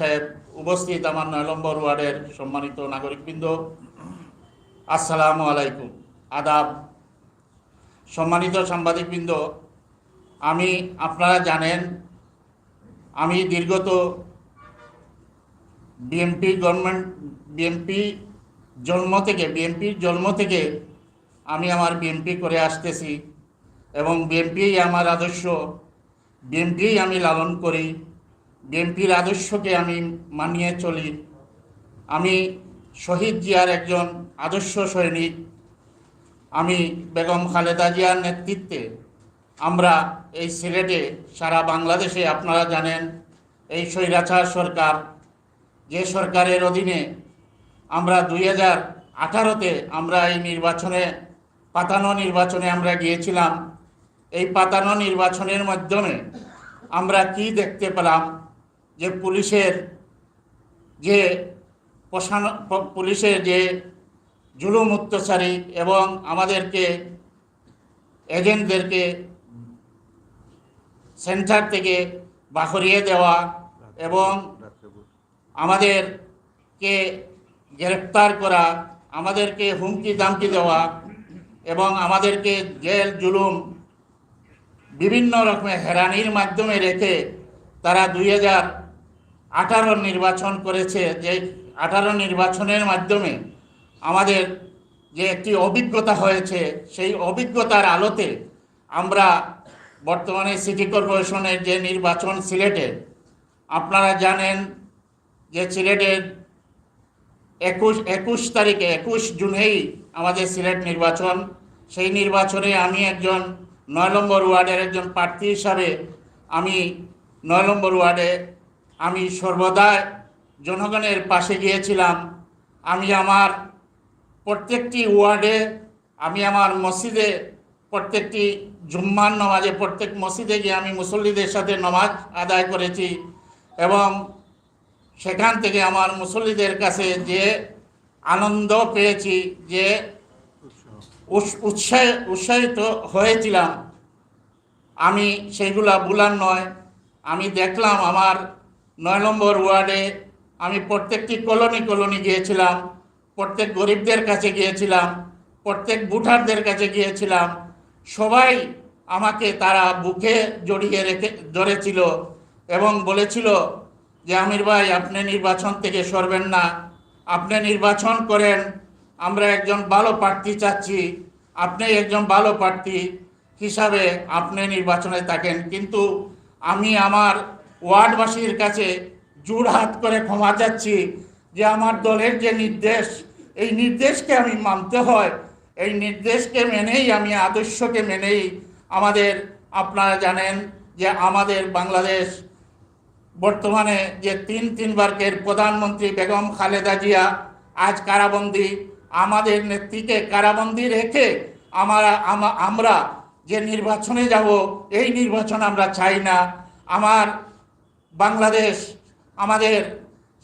সাহেব, উপস্থিত আমার ৯ নম্বর ওয়ার্ডের সম্মানিত নাগরিকবৃন্দ, আসসালামু আলাইকুম, আদাব। সম্মানিত সাংবাদিকবৃন্দ, আপনারা জানেন আমি দীর্ঘত বিএনপির জন্ম থেকে আমি আমার বিএনপি করে আসতেছি এবং বিএনপিই আমার আদর্শ, বিএনপিই আমি লালন করি, বিএনপির আদর্শকে আমি মানিয়ে চলি। আমি শহীদ জিয়ার একজন আদর্শ সৈনিক। আমি বেগম খালেদা জিয়ার নেতৃত্বে আমরা এই সিলেটে, সারা বাংলাদেশে আপনারা জানেন এই স্বৈরাচার সরকার, যে সরকারের অধীনে আমরা 2018-তে আমরা এই পাতানো নির্বাচনে আমরা গিয়েছিলাম। এই পাতানো নির্বাচনের মাধ্যমে আমরা কি দেখতে পেলাম যে পুলিশের যে জুলুম অত্যাচারী এবং আমাদেরকে এজেন্টদেরকে সেন্টার থেকে বাহরিয়ে দেওয়া এবং আমাদেরকে গ্রেফতার করা, আমাদেরকে হুমকি দামকি দেওয়া এবং আমাদেরকে জেল জুলুম বিভিন্ন রকমের হেরানির মাধ্যমে রেখে তারা 2018 নির্বাচন করেছে। যে 18 নির্বাচনের মাধ্যমে আমাদের যে একটি অভিজ্ঞতা হয়েছে, সেই অভিজ্ঞতার আলোতে আমরা বর্তমানে সিটি কর্পোরেশনের যে নির্বাচন সিলেটে, আপনারা জানেন যে সিলেটের 21 জুনেই আমাদের সিলেট নির্বাচন। সেই নির্বাচনে আমি একজন 9 নম্বর ওয়ার্ডের একজন প্রার্থী হিসাবে আমি 9 নম্বর ওয়ার্ডে আমি সর্বদা জনগণের পাশে গিয়েছিলাম। আমি আমার প্রত্যেকটি ওয়ার্ডে, আমি আমার মসজিদে, প্রত্যেকটি জুম্মার নামাজে প্রত্যেক মসজিদে গিয়ে আমি মুসল্লিদের সাথে নামাজ আদায় করেছি এবং সেখান থেকে আমার মুসল্লিদের কাছে যে আনন্দ পেয়েছি, যে উৎসাহিত হয়েছিলাম, আমি সেইগুলা ভুলার নয়। আমি দেখলাম আমার 9 নম্বর ওয়ার্ডে আমি প্রত্যেকটি কলোনি গিয়েছিলাম, প্রত্যেক গরিবদের কাছে গিয়েছিলাম, প্রত্যেক ভোটারদের কাছে গিয়েছিলাম। সবাই আমাকে তারা বুকে জড়িয়ে ধরেছিল এবং বলেছিল যে আমির ভাই, আপনি নির্বাচন থেকে সরবেন না, আপনি নির্বাচন করেন, আমরা একজন ভালো প্রার্থী চাচ্ছি, আপনি একজন ভালো প্রার্থী হিসাবে আপনি নির্বাচনে থাকেন। কিন্তু আমি আমার ওয়ার্ডবাসীর কাছে জোড়হাত করে ক্ষমা চাচ্ছি যে আমার দলের যে নির্দেশ, এই নির্দেশকে আমি মানতে হয়, এই নির্দেশকে মেনেই, আমি আদর্শকে মেনেই আমাদের, আপনারা জানেন যে আমাদের বাংলাদেশ বর্তমানে যে তিনবারের প্রধানমন্ত্রী বেগম খালেদা জিয়া আজ কারাবন্দী। আমাদের নেত্রীকে কারাবন্দী রেখে আমরা যে নির্বাচনে যাব, এই নির্বাচন আমরা চাই না। আমার বাংলাদেশ, আমাদের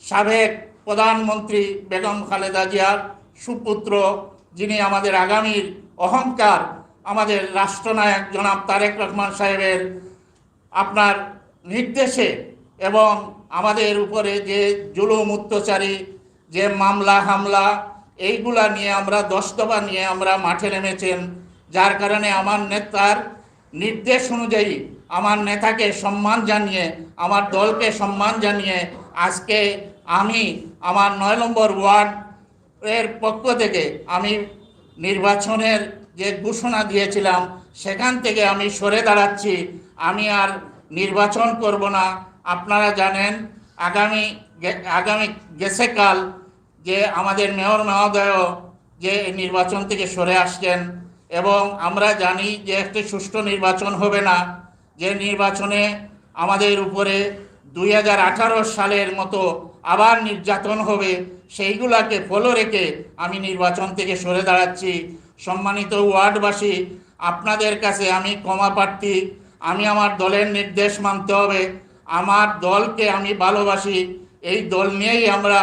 সাবেক প্রধানমন্ত্রী বেগম খালেদা জিয়ার সুপুত্র, যিনি আমাদের আগামীর অহংকার, আমাদের রাষ্ট্রনায়ক জনাব তারেক রহমান সাহেবের আপনার নির্দেশে এবং আমাদের উপরে যে জুলুম অত্যাচারী যে মামলা হামলা, এইগুলা নিয়ে আমরা 10 দফা নিয়ে আমরা মাঠে নেমেছেন। যার কারণে আমার নেতার নির্দেশ অনুযায়ী আমার নেতাকে সম্মান জানিয়ে, আমার দলকে সম্মান জানিয়ে আজকে আমি আমার 9 নম্বর ওয়ার্ডের পক্ষ থেকে আমি নির্বাচনের যে ঘোষণা দিয়েছিলাম সেখান থেকে আমি সরে দাঁড়াচ্ছি। আমি আর নির্বাচন করব না। আপনারা জানেন আগামী গেছে কাল যে আমাদের মেয়র মহোদয় যে নির্বাচন থেকে সরে আসছেন এবং আমরা জানি যে একটি সুষ্ঠু নির্বাচন হবে না, যে নির্বাচনে আমাদের উপরে 2018 সালের মতো আবার নির্যাতন হবে, সেইগুলাকে ফলো রেখে আমি নির্বাচন থেকে সরে দাঁড়াচ্ছি। সম্মানিত ওয়ার্ডবাসী, আপনাদের কাছে আমি ক্ষমা প্রার্থী। আমি আমার দলের নির্দেশ মানতে হবে, আমার দলকে আমি ভালোবাসি, এই দল নিয়েই আমরা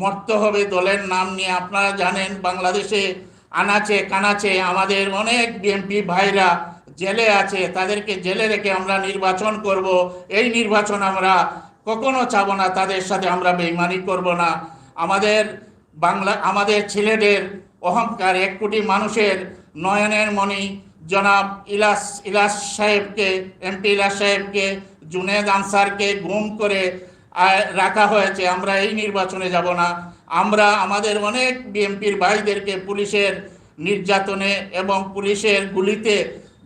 মরতে হবে, দলের নাম নিয়ে। আপনারা জানেন বাংলাদেশে আনাচে কানাচে আমাদের অনেক বিএনপি ভাইরা জেলে আছে, তাদেরকে জেলে রেখে আমরা নির্বাচন করব। এই নির্বাচন আমরা কখনো চাবো না তাদের সাথে আমরা বেইমানি করব না। আমাদের আমাদের ছেলেদের অহংকার, 1 কোটি মানুষের নয়নের মণি জনাব ইলাস সাহেবকে, এমপি ইলাস সাহেবকে, জুনেদ আনসারকে গুম করে রাখা হয়েছে। আমরা এই নির্বাচনে যাব না। আমরা আমাদের অনেক বিএনপির ভাইদেরকে পুলিশের নির্যাতনে এবং পুলিশের গুলিতে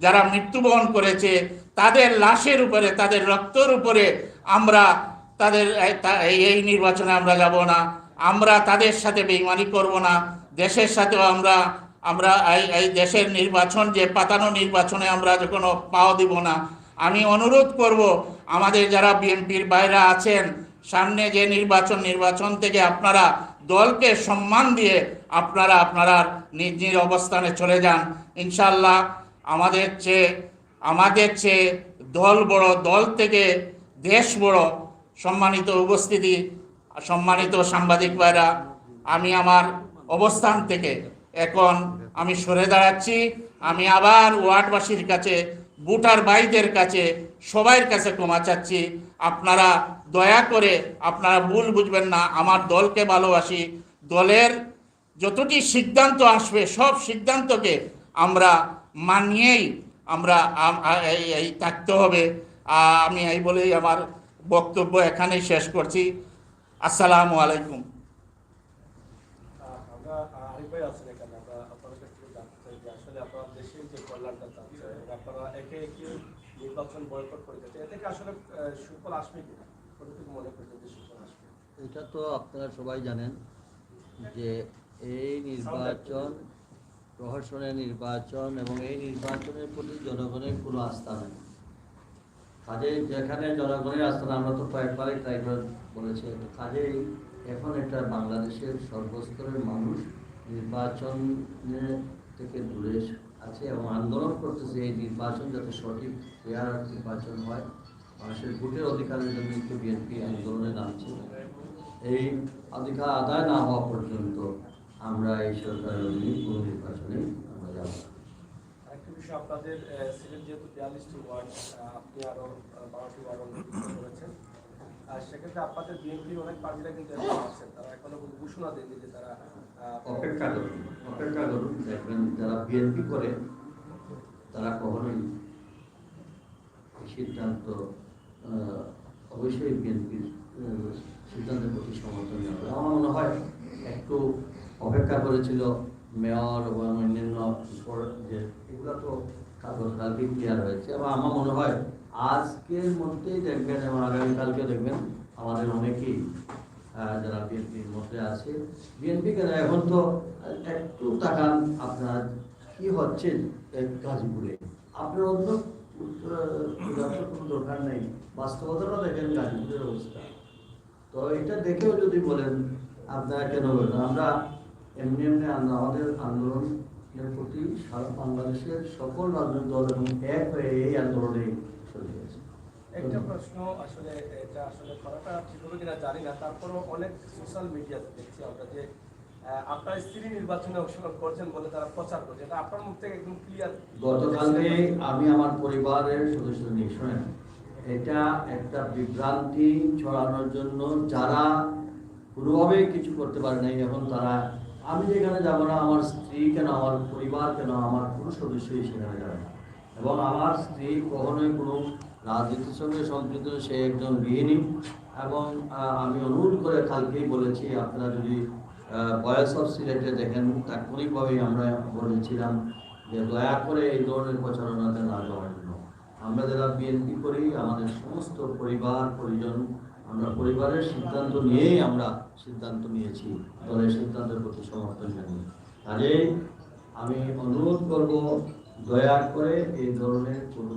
যারা মৃত্যুবরণ করেছে তাদের লাশের উপরে, তাদের রক্তের উপরে আমরা এই নির্বাচনে আমরা যাব না। আমরা তাদের সাথে বেইমানি করব না। দেশের সাথেও আমরা এই দেশের নির্বাচন যে পাতানো নির্বাচনে আমরা কোনো পাও দিব না। আমি অনুরোধ করব আমাদের যারা বিএনপির বাইরা আছেন, সামনে যে নির্বাচন থেকে আপনারা দলকে সম্মান দিয়ে আপনারা নিজ নিজ অবস্থানে চলে যান। ইনশাআল্লাহ আমাদের চেয়ে দল বড়, দল থেকে দেশ বড়। সম্মানিত উপস্থিতি, সম্মানিত সাংবাদিক ভাইরা, আমি আমার অবস্থান থেকে এখন আমি সরে দাঁড়াচ্ছি। আমি আবার ওয়ার্ডবাসীর কাছে, ভোটার ভাইদের কাছে, সবার কাছে ক্ষমা চাচ্ছি। আপনারা দয়া করে আপনারা ভুল বুঝবেন না। আমার দলকে ভালোবাসি। দলের যতটি সিদ্ধান্ত আসবে সব সিদ্ধান্তকে আমরা মানিয়েই আমরা এই থাকতে হবে। আমি এই বলেই আমার বক্তব্য এখানেই শেষ করছি। আসসালামু আলাইকুম। এটা তো আপনারা সবাই জানেন যে এই নির্বাচন প্রহসনের নির্বাচন এবং এই নির্বাচনের প্রতি জনগণের কোনো আস্থা নেই। কাজে যেখানে জনগণের আস্থা, আমরা তো কয়েকবারই ট্রাই করে বলেছি, কাজেই এখন একটা বাংলাদেশের সর্বস্তরের মানুষ নির্বাচনের থেকে দূরে আছে এবং আন্দোলন করতেছে এই নির্বাচন যাতে সঠিক ফেয়ার নির্বাচন হয়। মানুষের ভোটের অধিকারের জন্য একটু বিএনপি আন্দোলনে নামছে। এই অধিকার আদায় না হওয়া পর্যন্ত আমরা এই সরকারের অধীনে কোনো নির্বাচনে আমরা যাব। আরেকটা বিষয়, আপনাদের সিলেট যেহেতু 42টি ওয়ার্ড, আপনি আরও 12টি ওয়ার্ড করেছেন, আর সেক্ষেত্রে আপনাদের বিএনপির অনেক প্রার্থীরা কিন্তু এখন আছেন, তারা এখনো কোনো ঘোষণা দেয়নি যে তারা অপেক্ষা করুন। দেখবেন যারা বিএনপি করে তারা কখনোই সিদ্ধান্ত অবশ্যই বিএনপির সিদ্ধান্তের প্রতি সমর্থন জানাবে। আমার মনে হয় একটু অপেক্ষা করেছিল মেয়র এবং অন্যান্য যে এগুলো তো কালকে ক্লিয়ার হয়েছে, এবং আমার মনে হয় আজকের মধ্যেই দেখবেন এবং আগামীকালকে দেখবেন আমাদের অনেকেই যারা বিএনপির মধ্যে আছে, বিএনপি কেন এখন তো একটু তাকান আপনার কি হচ্ছে গাজীপুরে, আপনার অন্য কোনো দরকার নেই, বাস্তবতাটা দেখেন গাজীপুরের অবস্থা। তো এটা দেখেও যদি বলেন আপনারা কেন বলেন, আমরা এমনি আমাদের আন্দোলনের প্রতি সারা বাংলাদেশের সকল রাজনৈতিক দল এবং এক হয়ে এই আন্দোলনে চলে গেছে। একটা প্রশ্ন, আসলে এটা আসলে করাটা ঠিক হবে কিনা জানি না, তারপরও অনেক সোশ্যাল মিডিয়াতে দেখছি আমরা যে আপনার স্ত্রী নির্বাচনে অংশগ্রহণ করছেন বলে তারা প্রচার করছে, এটা আপনার মুখ থেকে একদম ক্লিয়ার। গতকালকে আমি আমার পরিবারের সদস্য নিয়ে শোনেন, এটা একটা বিভ্রান্তি ছড়ানোর জন্য যারা কোনোভাবেই কিছু করতে পারে নাই, এখন তারা আমি যেখানে যাবো না, আমার স্ত্রী কেন, আমার পরিবার কেন, আমার কোনো সদস্যই সেখানে যাবে না। এবং আমার স্ত্রী কখনোই কোনো রাজনীতির সঙ্গে সম্পৃক্ত, সে একজন গৃহিণী। এবং আমি অনুরোধ করে কালকেই বলেছি, আপনারা যদি ভয়েস অফ সিলেটে দেখেন, তাৎক্ষণিকভাবেই আমরা বলেছিলাম যে দয়া করে এই ধরনের প্রচারণাতে না যাওয়ার জন্য। আমরা যারা বিএনপি করি, আমাদের সমস্ত পরিবার পরিজন, আমরা পরিবারের সিদ্ধান্ত নিয়েই আমরা সিদ্ধান্ত নিয়েছি, দলের সিদ্ধান্তের প্রতি সমর্থন জানিয়ে। কাজেই আমি অনুরোধ করব দয়া করে এই ধরনের কোনো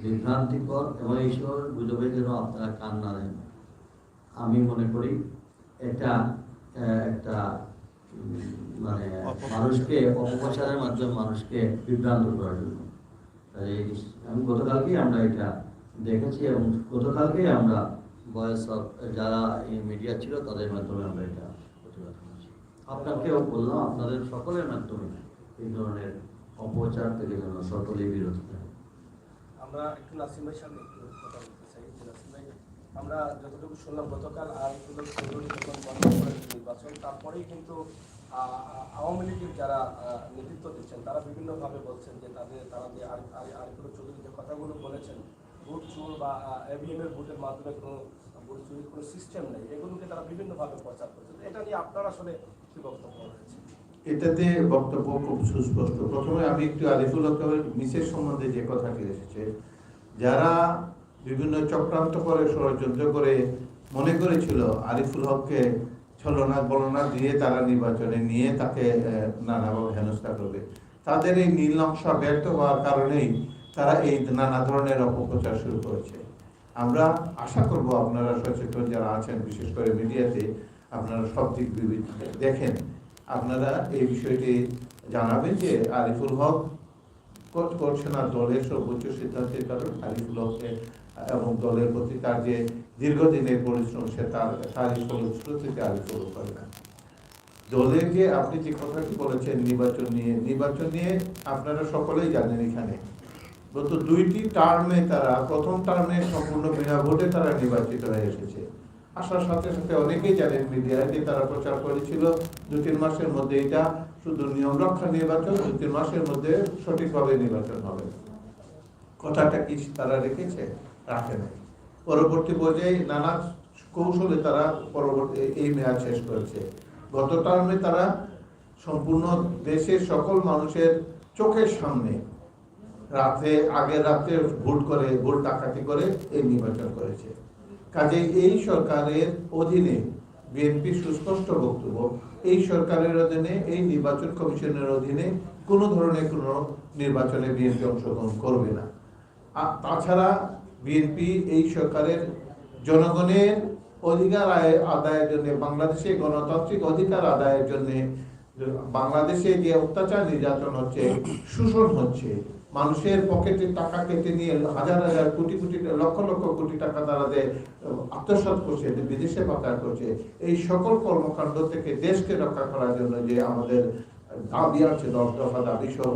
বিভ্রান্তিকর এবং এইসব গুজবে যেন আপনারা কান না দেন। আমি মনে করি এটা একটা মানে মানুষকে অপপ্রচারের মাধ্যমে মানুষকে বিভ্রান্ত করার জন্য। আমি গতকালকেই আমরা এটা দেখেছি এবং গতকালকেই আমরা ভয়েস অফ যারা এই মিডিয়া ছিল তাদের মাধ্যমে আমরা এটা প্রতিবাদ করেছি। আপনাকেও বললাম, আপনাদের সকলের মাধ্যমে এই ধরনের অপপ্রচার থেকে যেন সকলেই বিরত থাকে। আমরা একটু নাসিম ভাইয়ের সাথে একটু কথা বলতে চাই। নাসিম ভাই, আমরা যতটুকু শুনলাম গতকাল আর চৌধুরী যখন বন্ধ করেছে নির্বাচন, তারপরেই কিন্তু আওয়ামী লীগের যারা নেতৃত্ব দিচ্ছেন তারা বিভিন্নভাবে বলছেন যে তারা যে আরিফুল চৌধুরী যে কথাগুলো বলেছেন, ভোট চোর বা EVM এর ভোটের মাধ্যমে কোনো ভোট চুরির কোনো সিস্টেম নেই, এগুলোকে তারা বিভিন্নভাবে প্রচার করছেন। এটা নিয়ে আপনার আসলে কি বক্তব্য রয়েছে? এটাতে বক্তব্য খুব সুস্পষ্ট। প্রথমে আমি একটু আরিফুল হকের মিসের সম্বন্ধে যে কথাটি এসেছে, যারা বিভিন্ন চক্রান্ত করে ষড়যন্ত্র করে মনে করেছিল আরিফুল হককে ছলনা বলনা দিয়ে তারা নির্বাচনে নিয়ে তাকে নানাভাবে হেনস্থা করবে, তাদের এই নীল নকশা ব্যর্থ হওয়ার কারণেই তারা এই নানা ধরনের অপপ্রচার শুরু করেছে। আমরা আশা করব আপনারা সচেতন যারা আছেন, বিশেষ করে মিডিয়াতে, আপনারা সব দিক বিবেচনা দেখেন, আপনারা এই বিষয়টি জানাবেন যে আরিফুল হক করছে না দলের সর্বোচ্চ সিদ্ধান্তের কারণ আরিফুল হকের এবং দলের প্রতি তার যে দীর্ঘদিনের পরিশ্রম সে তারই ফলশ্রুতিতে আরিফুল করে না। দলের যে আপনি যে কথাটি বলেছেন নির্বাচন নিয়ে আপনারা সকলেই জানেন, এখানে গত 2টি টার্মে তারা প্রথম টার্মে সম্পূর্ণ বিনা ভোটে তারা নির্বাচিত হয়ে এসেছে। আসার সাথে সাথে অনেকেই জানেন মিডিয়ায় যে তারা প্রচার করেছিল 2-3 মাসের মধ্যে এটা শুধু নিয়ম রক্ষা নির্বাচন, 2-3 মাসের মধ্যে সঠিকভাবে নির্বাচন হবে। কথাটা কি তারা রেখেছে? রাখে নাই। পরবর্তী পর্যায়ে নানা কৌশলে তারা এই মেয়াদ শেষ করেছে। গত টার্মে তারা সম্পূর্ণ দেশের সকল মানুষের চোখের সামনে আগের রাতে ভোট ডাকাতি করে এই নির্বাচন করেছে। কাজে এই সরকারের অধীনে বিএনপি সুস্পষ্ট বক্তব্য, এই সরকারের অধীনে এই নির্বাচন কমিশনের অধীনে কোনো ধরনের কোনো নির্বাচনে বিএনপি অংশগ্রহণ করবে না। তাছাড়া বিএনপি এই সরকারের জনগণের অধিকার আদায়ের জন্য, বাংলাদেশে গণতান্ত্রিক অধিকার আদায়ের জন্য, বাংলাদেশে যে অত্যাচার নির্যাতন হচ্ছে, শোষণ হচ্ছে, মানুষের পকেটে টাকা কেটে নিয়ে হাজার হাজার কোটি কোটি লক্ষ লক্ষ কোটি টাকা তারা আত্মসাৎ করছে, বিদেশে পাচার করছে, এই সকল কর্মকাণ্ড থেকে দেশকে রক্ষা করার জন্য যে আমাদের দাবি আছে 10 দফা দাবি সহ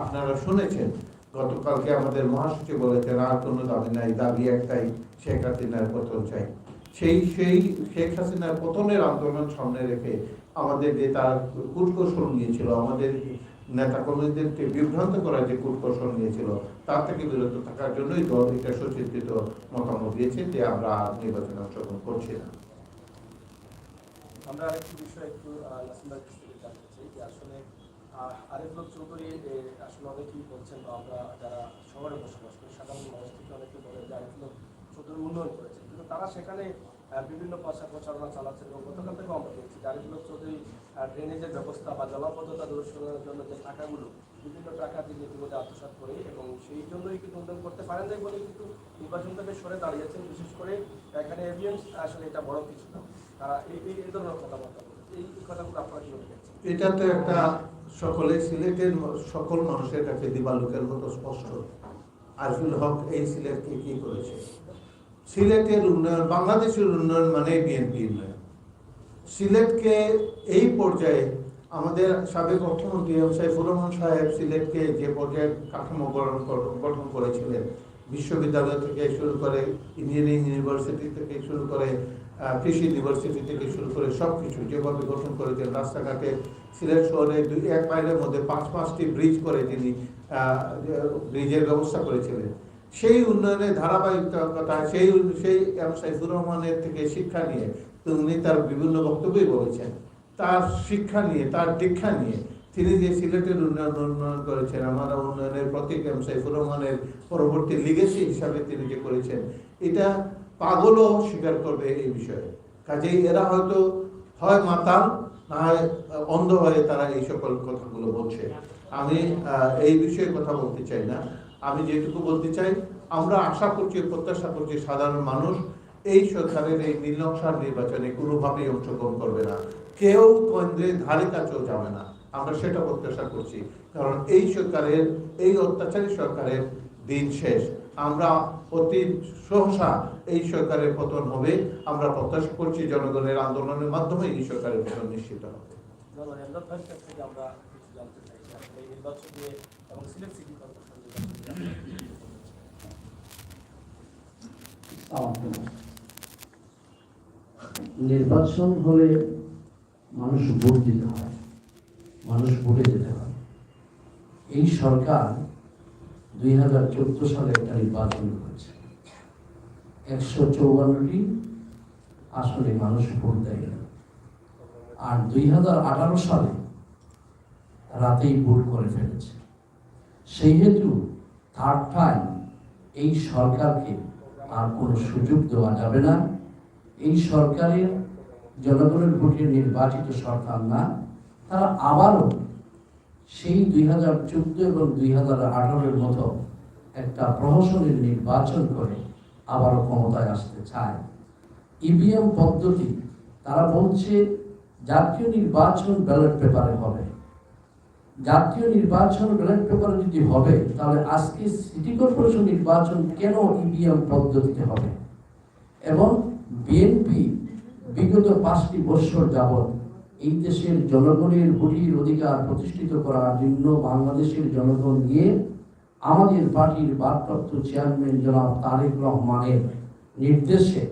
আপনারা শুনেছেন। গতকালকে আমাদের মহাসচিব বলেছেন আর কোনো দাবি নাই, দাবি একটাই, শেখ হাসিনার পতন চাই। সেই শেখ হাসিনার পতনের আন্দোলন সামনে রেখে আমাদের যে তার কূটকৌশল নিয়েছিল, আমাদের নেতা কর্মীদেরকে বিভ্রান্ত করার যে কূটকৌশল নিয়েছিল, তার থেকে বিরত থাকার জন্যই দল এটা সুচিন্তিত মতামত দিয়েছে যে আমরা নির্বাচনে অংশগ্রহণ করছি না। আমরা আরেকটি বিষয় একটু নাসিমের কাছ থেকে জানতে চাই যে আসলে আরিফুল চৌধুরী আসলে অনেকেই বলছেন, বা আমরা যারা শহরে বসবাস করি সাধারণ মানুষ থেকে অনেকে বলে যে আরিফুল চৌধুরী উন্নয়ন করেছেন, কিন্তু তারা সেখানে বিভিন্ন প্রচারণা চালাচ্ছেন। এবং গতকাল থেকে আমরা দেখছি যে আরিফুল চৌধুরী ড্রেনেজের ব্যবস্থা বা জলাবদ্ধতা দূরীকরণের জন্য যে টাকাগুলো বিভিন্ন টাকা দিয়ে ইতিমধ্যে আত্মসাৎ করে, এবং সেই জন্যই কিন্তু উন্নয়ন করতে পারেন নাই বলে কিন্তু নির্বাচন থেকে সরে দাঁড়িয়েছেন। বিশেষ করে এখানে EVM আসলে এটা বড় কিছু না, তারা এই ধরনের কথাবার্তা বলে। এই কথাগুলো আপনারা কিভাবে দেখছেন? এটা তো একটা সকলে সিলেটের সকল মানুষের কাছে দিবালোকের মতো স্পষ্ট। আরিফুল হক এই সিলেটকে কি করেছে? সিলেটের উন্নয়ন, বাংলাদেশের উন্নয়ন মানে বিএনপি উন্নয়ন। সিলেটকে এই পর্যায়ে আমাদের সাবেক অর্থমন্ত্রী সাইফুর রহমান সাহেব সিলেটকে যে পর্যায়ে কাঠামো গঠন করেছিলেন, বিশ্ববিদ্যালয় থেকে শুরু করে, ইঞ্জিনিয়ারিং ইউনিভার্সিটি থেকে শুরু করে, কৃষি ইউনিভার্সিটি থেকে শুরু করে সব কিছু যেভাবে গঠন করেছেন, রাস্তাঘাটে সিলেট শহরে 1 মাইলের মধ্যে 5-5টি ব্রিজ করে তিনি ব্রিজের ব্যবস্থা করেছিলেন। সেই উন্নয়নের ধারাবাহিকতা সেই সাইফুর রহমানের থেকে শিক্ষা নিয়ে উনি তার বিভিন্ন বক্তব্যই বলেছেন, তার শিক্ষা নিয়ে, তার দীক্ষা নিয়ে তিনি যে সিলেটের উন্নয়ন করেছেন, আমরা উন্নয়নের প্রতীক সাইফুর রহমানের পরবর্তী লিগেসি হিসাবে তিনি যে করেছেন, এটা পাগলও স্বীকার করবে এই বিষয়ে। কাজেই এরা হয়তো হয় মাতাল, না হয় অন্ধ হয়ে তারা এই সকল কথাগুলো বলছে। আমি এই বিষয়ে কথা বলতে চাই না। আমি যেটুকু বলতে চাই, আমরা আশা করছি, প্রত্যাশা করছি সাধারণ মানুষ এই সরকারের এই নীলনকশার নির্বাচনে কোনোভাবেই অংশগ্রহণ করবে না, কেউ কেন্দ্রের ধারে কাছেও যাবে না। আমরা সেটা প্রত্যাশা করছি, কারণ এই সরকারের, এই অত্যাচারী সরকারের দিন শেষ। আমরা অতি সহসা এই সরকারের পতন হবে। আমরা প্রত্যাশা করছি জনগণের আন্দোলনের মাধ্যমে এই সরকারের পতন নিশ্চিত হবে। আমরা কিছু জানতে চাই এই নির্বাচন নিয়ে এবং সিলেট সিটি কর্পোরেশন নির্বাচন হলে মানুষ ভোট দিতে হয়, মানুষ ভোটে যেতে হয়। এই সরকার 2014 সালে একটা নির্বাচন করেছে, 154টি আসলে মানুষ ভোট দেয় না। আর 2018 সালে রাতেই ভোট করে ফেলেছে। সেই হেতু থার্ড টাইম এই সরকারকে আর কোনো সুযোগ দেওয়া যাবে না। এই সরকারের জনগণের ভোটে নির্বাচিত সরকার না, তারা আবারও সেই 2014 এবং 2018-এর মতো একটা প্রহসনের নির্বাচন করে আবারও ক্ষমতায় আসতে চায়। ইভিএম পদ্ধতি, তারা বলছে জাতীয় নির্বাচন ব্যালট পেপারে হবে। জাতীয় নির্বাচন ব্যালট পেপারে যদি হবে, তাহলে আজকে সিটি কর্পোরেশন নির্বাচন কেন ইভিএম পদ্ধতিতে হবে? এবং বিএনপি বিগত 5টি বছর যাবৎ এই দেশের জনগণের ভোটের অধিকার প্রতিষ্ঠিত করার জন্য বাংলাদেশের জনগণ নিয়ে আমাদের পার্টির ভারপ্রাপ্ত চেয়ারম্যান জনাব তারেক রহমানের নির্দেশে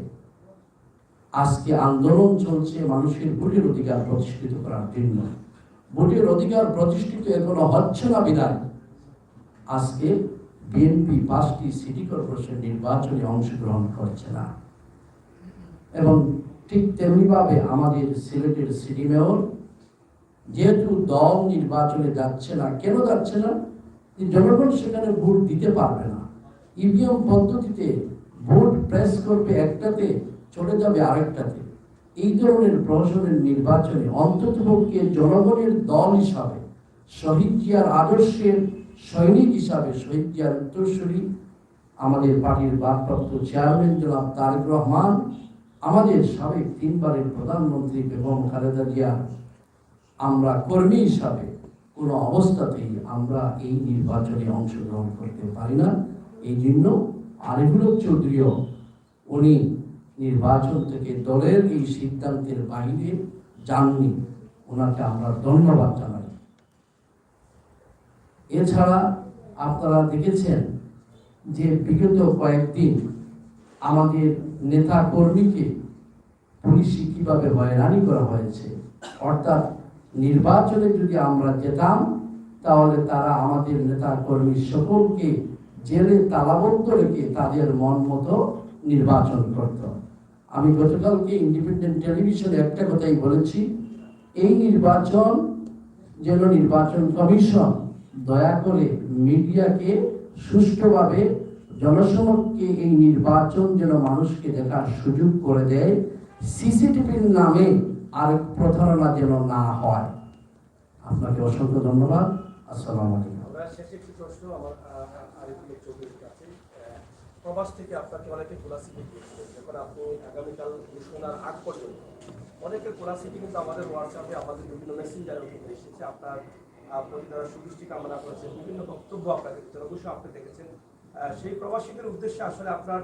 আজকে আন্দোলন চলছে মানুষের ভোটের অধিকার প্রতিষ্ঠিত করার জন্য। ভোটের অধিকার প্রতিষ্ঠিত এখনো হচ্ছে না বিধায় আজকে বিএনপি 5টি সিটি কর্পোরেশন নির্বাচনে অংশগ্রহণ করছে না। এবং ঠিক তেমনিভাবে আমাদের সিলেটের সিটি মেয়র যেহেতু দল নির্বাচনে যাচ্ছে না, কেন যাচ্ছে না? জনগণ সেখানে ভোট দিতে পারবে না। ইভিএম পদ্ধতিতে ভোট প্রেস করবে একটাতে, চলে যাবে আরেকটাতে। এই ধরনের প্রহসনের নির্বাচনে অন্ততপক্ষে জনগণের দল হিসাবে, শহীদ জিয়ার আদর্শের সৈনিক হিসাবে, শহীদ জিয়ার উত্তরসূরি আমাদের পার্টির ভারপ্রাপ্ত চেয়ারম্যান জনাব তারেক রহমান, আমাদের সাবেক 3বারের প্রধানমন্ত্রী বেগম খালেদা জিয়া, আমরা কর্মী হিসাবে কোনো অবস্থাতেই আমরা এই নির্বাচনে অংশগ্রহণ করতে পারি না। এই জন্য আরিফুল হক চৌধুরীও উনি নির্বাচন থেকে দলের এই সিদ্ধান্তের বাইরে যাননি, ওনাকে আমরা ধন্যবাদ জানাই। এছাড়া আপনারা দেখেছেন যে বিগত কয়েকদিন আমাদের নেতা কর্মীকে পুলিশি কিভাবে হয়রানি করা হয়েছে। অর্থাৎ নির্বাচনে যদি আমরা যেতাম, তাহলে তারা আমাদের নেতা কর্মী সকলকে জেলে তালাবদ্ধ রেখে তাদের মন মতো নির্বাচন করত। আমি গতকালকে ইন্ডিপেন্ডেন্ট টেলিভিশনে একটা কথাই বলেছি, এই নির্বাচন যেন নির্বাচন কমিশন দয়া করে মিডিয়াকে সুষ্ঠুভাবে জনসমক্ষে এই নির্বাচন যেন মানুষকে দেখার সুযোগ করে দেয়, সিসিটিভির নামে আর প্রতারণা যেন না হয়। আপনাকে অসংখ্য ধন্যবাদ। আসসালামু আলাইকুম। আমরা শেষে একটি প্রশ্ন আমার আরিফুল হক চৌধুরীর কাছে। প্রবাস থেকে আপনাকে অনেকে খোলাসিটি দিয়েছিলেন, যখন আপনি আগামীকাল ঘোষণার আগ পর্যন্ত অনেকের খোলাসিটি কিন্তু আমাদের হোয়াটসঅ্যাপে, আমাদের বিভিন্ন মেসেঞ্জারেও কিন্তু এসেছে। আপনার প্রতি তারা সুদৃষ্টি কামনা করেছেন, বিভিন্ন বক্তব্য আপনাকে দিচ্ছেন, অবশ্যই আপনি দেখেছেন। সেই প্রবাসীদের উদ্দেশ্যে আসলে আপনার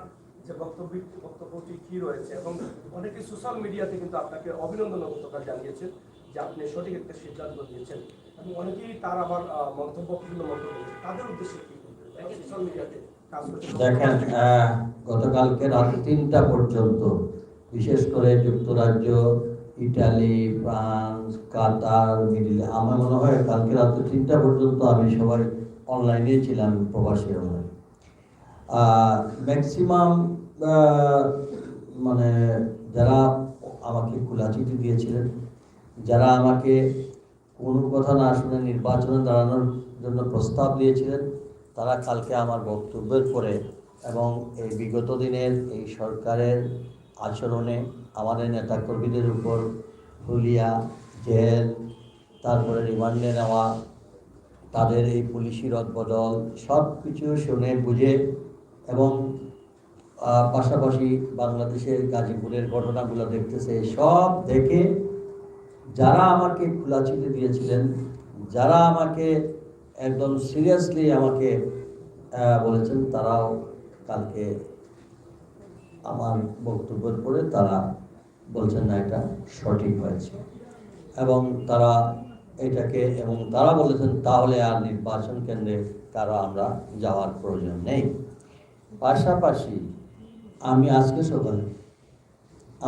যে বক্তব্যটি কী রয়েছে, এবং অনেকে সোশ্যাল মিডিয়াতে কিন্তু আপনাকে অভিনন্দন ও কৃতজ্ঞতা জানিয়েছেন যে আপনি সঠিক একটা সিদ্ধান্ত দিয়েছেন, এবং অনেকেই তার আবার বিভিন্ন মন্তব্য তাদের উদ্দেশ্যে কী করবেন সোশ্যাল মিডিয়াতে কাজ করতে? দেখেন, গতকালকে রাত 3টা পর্যন্ত বিশেষ করে যুক্তরাজ্য, ইটালি, ফ্রান্স, কাতার, মিডিল, আমার মনে হয় কালকে রাত 3টা পর্যন্ত আমি সবাই অনলাইনে ছিলাম, প্রবাসী অনলাইন। ম্যাক্সিমাম মানে যারা আমাকে খোলা চিঠি দিয়েছিলেন, যারা আমাকে কোনো কথা না শুনে নির্বাচনে দাঁড়ানোর জন্য প্রস্তাব দিয়েছিলেন, তারা কালকে আমার বক্তব্যের পরে এবং এই বিগত দিনের এই সরকারের আচরণে আমাদের নেতাকর্মীদের উপর হুলিয়া, জেল, তারপরে রিমান্ডে নেওয়া, তাদের এই পুলিশি রদবদল সব কিছু শুনে বুঝে, এবং পাশাপাশি বাংলাদেশের গাজীপুরের ঘটনাগুলো দেখতেছে, সব দেখে যারা আমাকে খোলা চিঠি দিয়েছিলেন, যারা আমাকে একদম সিরিয়াসলি আমাকে বলেছেন, তারাও কালকে আমার বক্তব্যের পরে তারা বলছেন না এটা সঠিক হয়েছে, এবং তারা এটাকে, এবং তারা বলেছেন তাহলে আর নির্বাচন কেন্দ্রে কারো আমরা যাওয়ার প্রয়োজন নেই। পাশাপাশি আমি আজকে সকালে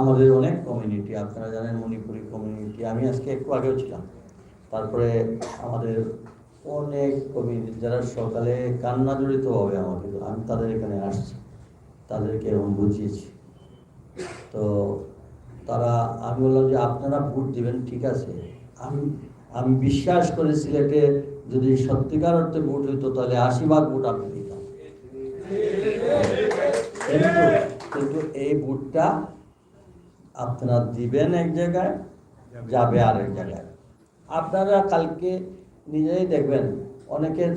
আমাদের অনেক কমিউনিটি, আপনারা জানেন মণিপুরি কমিউনিটি, আমি আজকে একটু আগেও ছিলাম। তারপরে আমাদের অনেক কমিউনিটি যারা সকালে কান্না জড়িত হবে আমাকে, আমি তাদের এখানে আসছি, তাদেরকে এবং বুঝিয়েছি। তো তারা, আমি বললাম যে আপনারা ভোট দিবেন ঠিক আছে, আমি বিশ্বাস করি সিলেটে যদি সত্যিকার অর্থে ভোট হইতো তাহলে 80 ভাগ ভোট আমি দিতাম। কিন্তু এই ভোটটা আপনারা দিবেন এক জায়গায়, যাবে আরেক জায়গায়। আপনারা কালকে নিজেই দেখবেন, অনেকের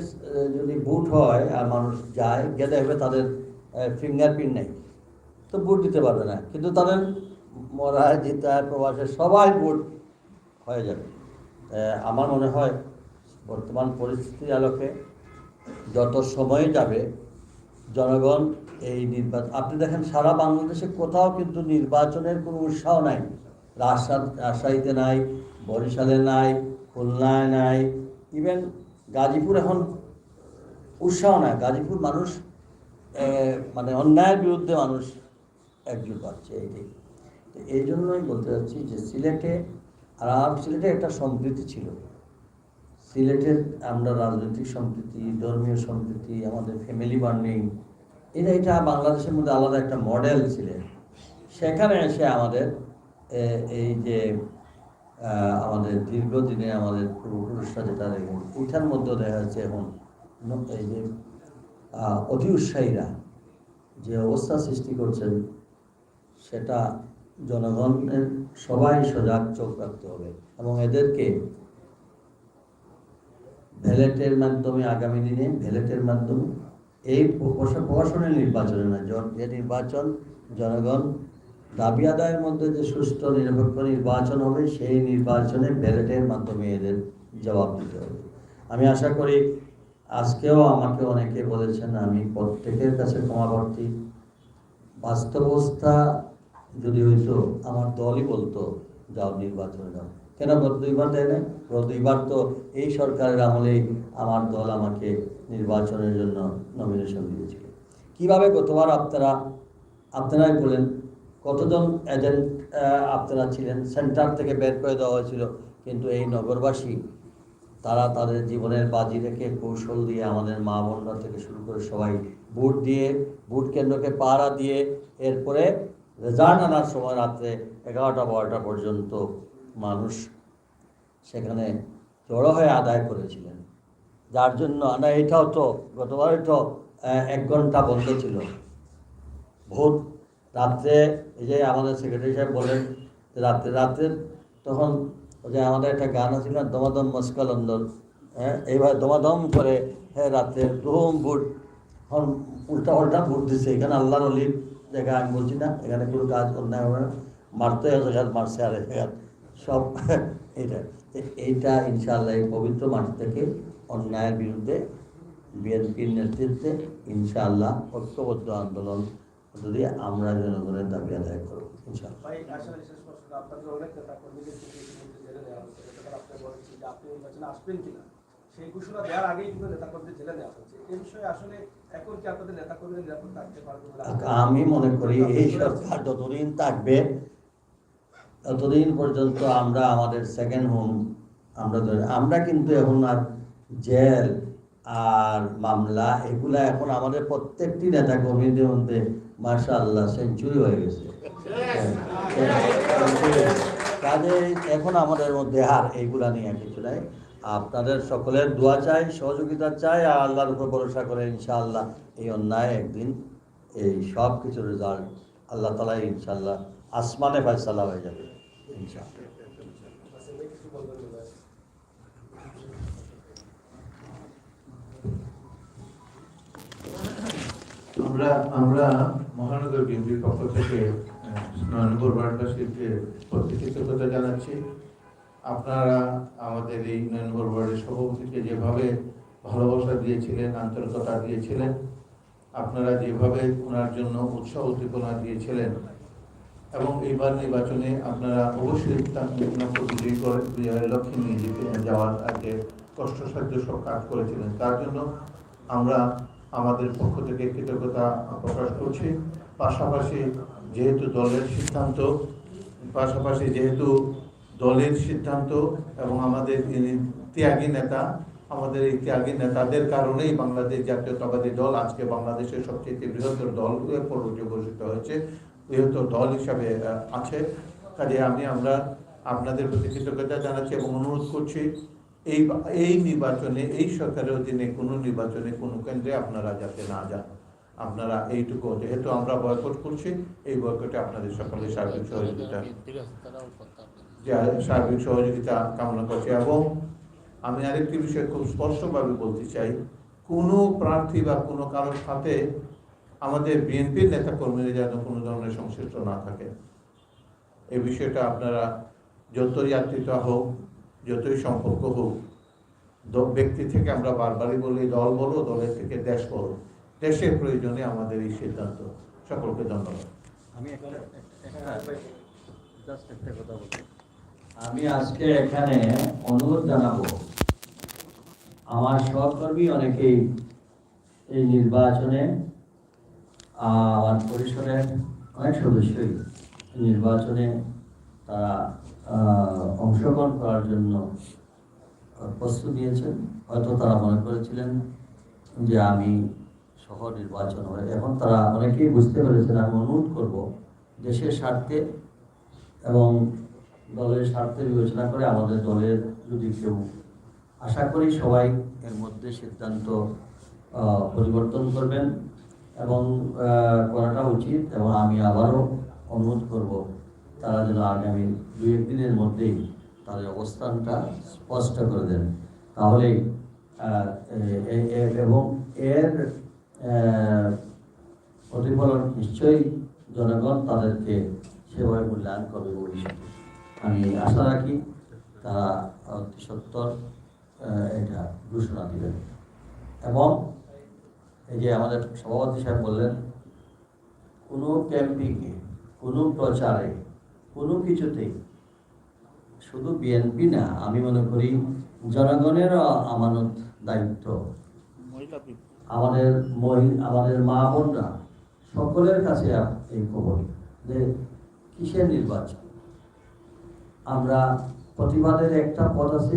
যদি ভোট হয় আর মানুষ যায়, গেলে হবে তাদের ফিঙ্গারপ্রিন্ট নেই, তো ভোট দিতে পারবে না। কিন্তু তাদের মরা জিতায় প্রবাসে সবাই ভোট হয়ে যাবে। আমার মনে হয় বর্তমান পরিস্থিতির আলোকে যত সময় যাবে জনগণ এই নির্বাচন, আপনি দেখেন সারা বাংলাদেশে কোথাও কিন্তু নির্বাচনের কোনো উৎসাহ নাই। রাজশাহীতে নাই, বরিশালে নাই, খুলনায় নাই, ইভেন গাজীপুর এখন উৎসাহ নাই। গাজীপুর মানুষ মানে অন্যায়ের বিরুদ্ধে মানুষ একজোট পাচ্ছে। এইটাই, তো এই জন্যই বলতে চাচ্ছি যে সিলেটে, আর সিলেটে একটা সম্প্রীতি ছিল। সিলেটের আমরা রাজনৈতিক সম্প্রীতি, ধর্মীয় সম্প্রীতি, আমাদের ফ্যামিলি বন্ডিং, এটা বাংলাদেশের মধ্যে আলাদা একটা মডেল ছিলেন। সেখানে এসে আমাদের এই যে আমাদের দীর্ঘদিনে আমাদের পূর্বপুরুষরা যেটা দেখেন, এটার মধ্যে দেখা যাচ্ছে এখন এই যে অতি উৎসাহীরা যে অবস্থা সৃষ্টি করছেন, সেটা জনগণের সবাই সজাগ চোখ রাখতে হবে এবং এদেরকে ব্যালটের মাধ্যমে, আগামী দিনে ব্যালটের মাধ্যমে, এই প্রশাসনের নির্বাচনে না, যে নির্বাচন জনগণ দাবি আদায়ের মধ্যে যে সুষ্ঠু নিরপেক্ষ নির্বাচন হবে, সেই নির্বাচনে ব্যালটের মাধ্যমে এদের জবাব দিতে হবে। আমি আশা করি আজকেও আমাকে অনেকে বলেছেন, আমি প্রত্যেকের কাছে ক্ষমাপ্রার্থী। বাস্তবতা যদি হইতো আমার দলই বলতো যাও নির্বাচনে যাও, কেন গত 2বার দেয় না? গত 2বার তো এই সরকারের আমলেই আমার দল আমাকে নির্বাচনের জন্য নমিনেশন দিয়েছিল। কিভাবে গতবার আপনারাই বলেন কতজন এজেন্ট আপনারা ছিলেন, সেন্টার থেকে বের করে দেওয়া হয়েছিল, কিন্তু এই নগরবাসী তারা তাদের জীবনের বাজি রেখে কৌশল দিয়ে আমাদের মা বোনরা থেকে শুরু করে সবাই ভোট দিয়ে, ভোট কেন্দ্রকে পাহারা দিয়ে, এরপরে রেজাল্ট আনার সময় রাত্রে 11টা-12টা পর্যন্ত মানুষ সেখানে জড়ো হয়ে আদায় করেছিলেন। যার জন্য এটাও তো গতবারে তো 1 ঘন্টা বন্ধ ছিল ভোট রাত্রে। এই যে আমাদের সেক্রেটারি সাহেব বলেন রাত্রে তখন ওই যে আমাদের একটা গান আছে না, দমাদম মস্কাল অন্দর, এইভাবে দমাদম করে রাত্রে ধুম ভোট, উল্টা ভোট দিচ্ছে। এখানে আল্লাহর অলির জায়গা, আমি বলছি না এখানে কোনো কাজ অন্যায় হবে না, মারতে মারছে আর সব এইটা ইনশাআল্লাহ এই পবিত্র মাটি থেকে অন্যায়ের বিরুদ্ধে বিএনপির নেতৃত্বে ইনশাআল্লাহ ঐক্যবদ্ধ আন্দোলন যদি আমরা জনগণের দাবি আদায় করব ইনশাআল্লাহ। ভাই আসলে শেষ প্রশ্ন, আপনাদের অনেক নেতা কর্মীদের জেলে নেওয়া হচ্ছে, যেটা আপনি বলেছেন যে আপনি নির্বাচনে আসবেন কিনা, সেই ঘোষণা দেওয়ার আগেই কিন্তু নেতা কর্মীদের জেলে নেওয়া হচ্ছে। এই বিষয়ে আসলে এখন কি আপনাদের নেতা কর্মীদের নিরাপদ থাকতে পারবে বলে আমি মনে করি এই সরকার যতদিন থাকবে ততদিন পর্যন্ত আমরা আমাদের সেকেন্ড হোম আমরা কিন্তু এখন আর জেল আর মামলা এগুলা এখন আমাদের প্রত্যেকটি নেতা কর্মীদের মধ্যে মাশাআল্লাহ সেঞ্চুরি হয়ে গেছে। কাজে এখন আমাদের মধ্যে আর এইগুলা নিয়ে কিছু নাই। আপনাদের সকলের দোয়া চাই, সহযোগিতা চাই, আর আল্লাহর উপর ভরসা করে ইনশাআল্লাহ এই অন্যায় একদিন এই সব কিছুর রেজাল্ট আল্লাহ তাআলা ইনশাআল্লাহ আসমানে ফয়সালা হয়ে যাবে ইনশাআল্লাহ। আমরা মহানগর বিএনপির পক্ষ থেকে 9 নম্বর ওয়ার্ডবাসীকে প্রতি কৃতজ্ঞতা জানাচ্ছি। আপনারা আমাদের এই 9 নম্বর ওয়ার্ডের সভাপতিকে যেভাবে ভালোবাসা দিয়েছিলেন, আন্তরিকতা দিয়েছিলেন, আপনারা যেভাবে ওনার জন্য উৎসাহ উদ্দীপনা দিয়েছিলেন, এবং এইবার নির্বাচনে আপনারা অবশ্যই লক্ষ্যে নিয়ে যাওয়ার আগে কষ্টসাধ্য সব কাজ করেছিলেন, তার জন্য আমরা আমাদের পক্ষ থেকে কৃতজ্ঞতা প্রকাশ করছি। পাশাপাশি যেহেতু দলের সিদ্ধান্ত, পাশাপাশি যেহেতু দলের সিদ্ধান্ত এবং আমাদের ত্যাগী নেতা, আমাদের এই ত্যাগী নেতাদের কারণেই বাংলাদেশ জাতীয়তাবাদী দল আজকে বাংলাদেশের সবচেয়ে বৃহত্তর দল পরিবর্তিত হয়েছে, বৃহত্তর দল হিসাবে আছে। কাজে আমরা আপনাদের প্রতি কৃতজ্ঞতা জানাচ্ছি এবং অনুরোধ করছি এই নির্বাচনে, এই সরকারের অধীনে কোনো নির্বাচনে কোনো কেন্দ্রে আপনারা যাতে না যান। আপনারা এইটুকু, যেহেতু আমরা বয়কট করছি, এই বয়কটে আপনাদের সকলের সার্বিক সহযোগিতা কামনা করছি। এবং আমি আরেকটি বিষয় খুব স্পষ্টভাবে বলতে চাই, কোনো প্রার্থী বা কোনো কারোর সাথে আমাদের বিএনপির নেতাকর্মীরা যেন কোনো ধরনের সংশ্লিষ্ট না থাকে। এই বিষয়টা আপনারা যতই আত্মীয়তা হোক, যতই সম্পর্ক হোক, ব্যক্তি থেকে আমরা বারবারই বলি দল বলো, দলের থেকে দেশ বলো, দেশের প্রয়োজনে আমাদের এই সিদ্ধান্ত। সকলকে ধন্যবাদ। আমি একটা কথা বলছি। আমি আজকে এখানে অনুরোধ জানাবো, আমার সহকর্মী অনেকেই এই নির্বাচনে, আমার পরিষদের অনেক সদস্যই নির্বাচনে তারা অংশগ্রহণ করার জন্য প্রস্তুত নিয়েছেন। হয়তো তারা মনে করেছিলেন যে আমি সহ নির্বাচন হয়, এখন তারা অনেকেই বুঝতে পেরেছেন। আমি অনুরোধ করব, দেশের স্বার্থে এবং দলের স্বার্থে বিবেচনা করে আমাদের দলের যদি কেউ, আশা করি সবাই এর মধ্যে সিদ্ধান্ত পরিবর্তন করবেন এবং করাটা উচিত। এবং আমি আবারও অনুরোধ করব তারা যেন আগামী 2-1 দিনের মধ্যেই তাদের অবস্থানটা স্পষ্ট করে দেন, তাহলে এবং এর প্রতিফলন নিশ্চয়ই জনগণ তাদেরকে সেভাবে মূল্যায়ন করবে ভবিষ্যতে। আমি আশা রাখি তারা অতি সত্বর এটা ঘোষণা দিবেন। এবং এই যে আমাদের সভাপতি সাহেব বললেন, কোনো ক্যাম্পিংয়ে, কোনো প্রচারে, কোনো কিছুতেই শুধু বিএনপি না, আমি মনে করি জনগণেরও আমানত দায়িত্ব, আমাদের মা বোনরা সকলের কাছে এই খবর যে কিসের নির্বাচন। আমরা প্রতিবাদের একটা পথ আছে,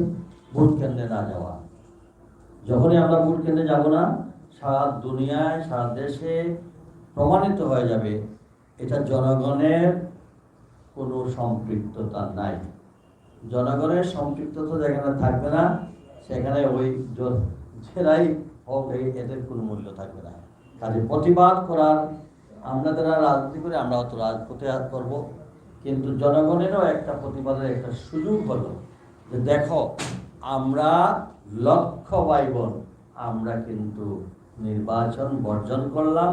ভোট কেন্দ্রে না যাওয়া। যখনই আমরা ভোট কেন্দ্রে যাব না, সারা দুনিয়ায়, সারা দেশে প্রমাণিত হয়ে যাবে এটা জনগণের কোনো সম্পৃক্ততা নাই। জনগণের সম্পৃক্ততা যেখানে থাকবে না, সেখানে ওই জেলাই হোক, এদের কোনো মূল্য থাকবে না। কাজে প্রতিবাদ করার, আমরা যারা রাজনীতি করে আমরা হয়তো প্রতিবাদ করবো, কিন্তু জনগণেরও একটা প্রতিবাদের একটা সুযোগ হলো যে দেখো, আমরা লক্ষ ভাই বোন আমরা কিন্তু নির্বাচন বর্জন করলাম,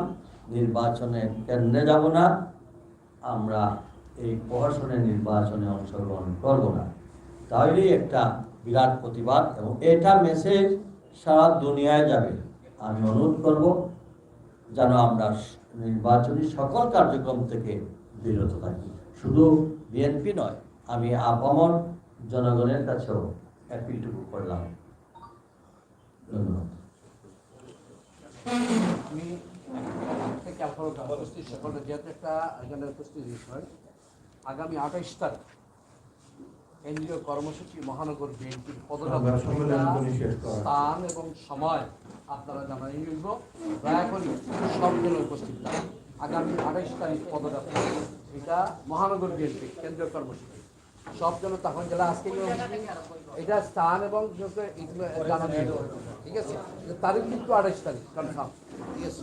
নির্বাচনে কেন্দ্রে যাব না, আমরা এই প্রশাসনের নির্বাচনে অংশগ্রহণ করব না। তাহলেই একটা বিরাট প্রতিবাদ এবং এটা মেসেজ সারা দুনিয়ায় যাবে। আমি অনুরোধ করব যেন আমরা নির্বাচনী সকল কার্যক্রম থেকে বিরত থাকি, শুধু বিএনপি নয়, আমি আপামর জনগণের কাছেও অ্যাপিলটুকু করলাম। ধন্যবাদ। আমি যেহেতু একটা এখানে উপস্থিত বিষয়, আগামী 28 তারিখ কেন্দ্রীয় কর্মসূচি মহানগর বিএনপির স্থান এবং সময় আপনারা জানাই নিব। দয়া করে সব জেলা উপস্থিত থাকুন। আগামী 28 তারিখ পদযাত্রা, এটা মহানগর বিএনপি কেন্দ্রীয় কর্মসূচি, সব জন তখন জেলা আজকে এটা স্থান এবং জানানো, ঠিক আছে? তারিখ কিন্তু 28 তারিখ কনফার্ম, ঠিক আছে?